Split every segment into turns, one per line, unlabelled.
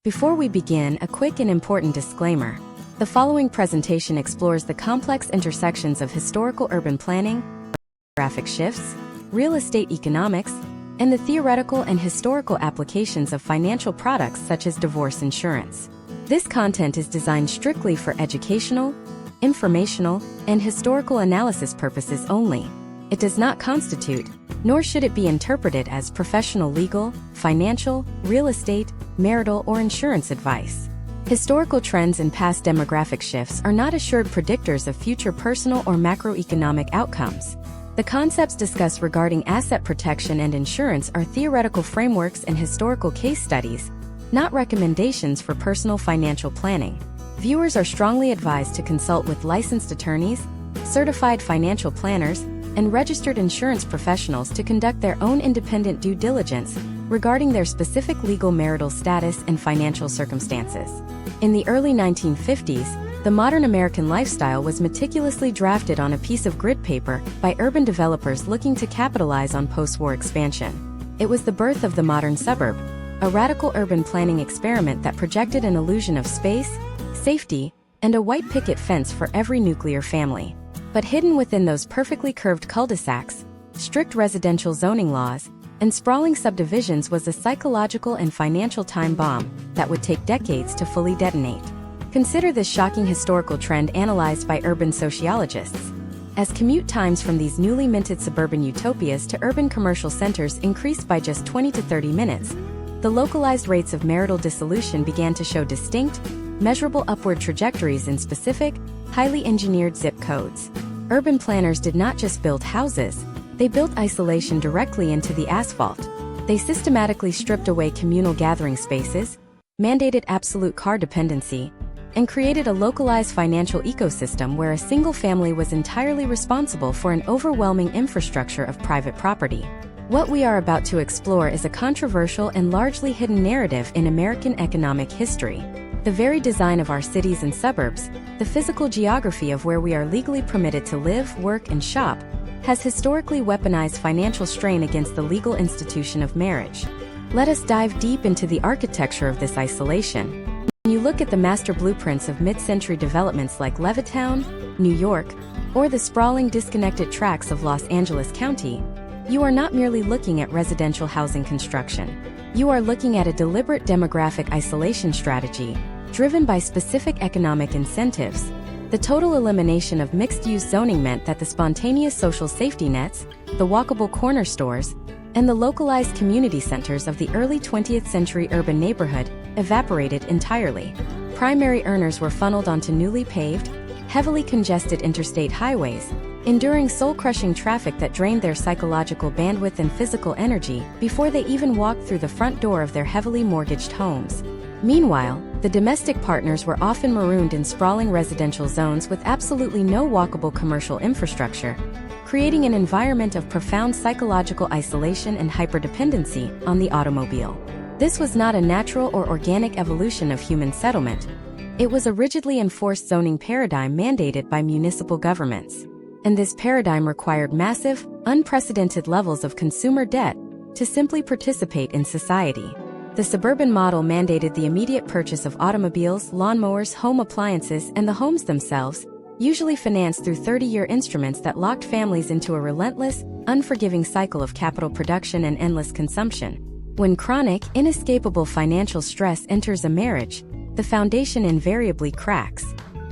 Before we begin, a quick and important disclaimer. The following presentation explores the complex intersections of historical urban planning, demographic shifts, real estate economics, and the theoretical and historical applications of financial products such as divorce insurance. This content is designed strictly for educational, informational, and historical analysis purposes only. It does not constitute, nor should it be interpreted as professional legal, financial, real estate, marital, or insurance advice. Historical trends and past demographic shifts are not assured predictors of future personal or macroeconomic outcomes. The concepts discussed regarding asset protection and insurance are theoretical frameworks and historical case studies, not recommendations for personal financial planning. Viewers are strongly advised to consult with licensed attorneys, certified financial planners, and registered insurance professionals to conduct their own independent due diligence regarding their specific legal marital status and financial circumstances. In the early 1950s, the modern American lifestyle was meticulously drafted on a piece of grid paper by urban developers looking to capitalize on post-war expansion. It was the birth of the modern suburb, a radical urban planning experiment that projected an illusion of space, safety, and a white picket fence for every nuclear family. But hidden within those perfectly curved cul-de-sacs, strict residential zoning laws, and sprawling subdivisions was a psychological and financial time bomb that would take decades to fully detonate. Consider this shocking historical trend analyzed by urban sociologists. As commute times from these newly minted suburban utopias to urban commercial centers increased by just 20 to 30 minutes, the localized rates of marital dissolution began to show distinct, measurable upward trajectories in specific, highly engineered zip codes. Urban planners did not just build houses, they built isolation directly into the asphalt. They systematically stripped away communal gathering spaces, mandated absolute car dependency, and created a localized financial ecosystem where a single family was entirely responsible for an overwhelming infrastructure of private property. What we are about to explore is a controversial and largely hidden narrative in American economic history. The very design of our cities and suburbs, the physical geography of where we are legally permitted to live, work, and shop, has historically weaponized financial strain against the legal institution of marriage. Let us dive deep into the architecture of this isolation. When you look at the master blueprints of mid-century developments like Levittown, New York, or the sprawling disconnected tracts of Los Angeles County, you are not merely looking at residential housing construction. You are looking at a deliberate demographic isolation strategy, driven by specific economic incentives. The total elimination of mixed-use zoning meant that the spontaneous social safety nets, the walkable corner stores, and the localized community centers of the early 20th century urban neighborhood evaporated entirely. Primary earners were funneled onto newly paved, heavily congested interstate highways, enduring soul-crushing traffic that drained their psychological bandwidth and physical energy before they even walked through the front door of their heavily mortgaged homes. Meanwhile, the domestic partners were often marooned in sprawling residential zones with absolutely no walkable commercial infrastructure, creating an environment of profound psychological isolation and hyperdependency on the automobile. This was not a natural or organic evolution of human settlement. It was a rigidly enforced zoning paradigm mandated by municipal governments. And this paradigm required massive, unprecedented levels of consumer debt to simply participate in society. The suburban model mandated the immediate purchase of automobiles, lawnmowers, home appliances, and the homes themselves, usually financed through 30-year instruments that locked families into a relentless, unforgiving cycle of capital production and endless consumption. When chronic, inescapable financial stress enters a marriage, the foundation invariably cracks.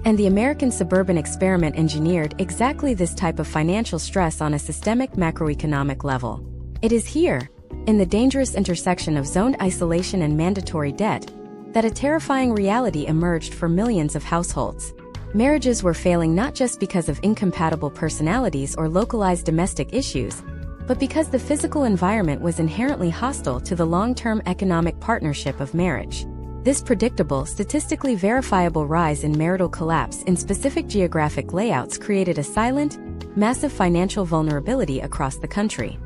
And the American suburban experiment engineered exactly this type of financial stress on a systemic macroeconomic level. It is here, in the dangerous intersection of zoned isolation and mandatory debt, that a terrifying reality emerged for millions of households. Marriages were failing not just because of incompatible personalities or localized domestic issues, but because the physical environment was inherently hostile to the long-term economic partnership of marriage. This predictable, statistically verifiable rise in marital collapse in specific geographic layouts created a silent, massive financial vulnerability across the country.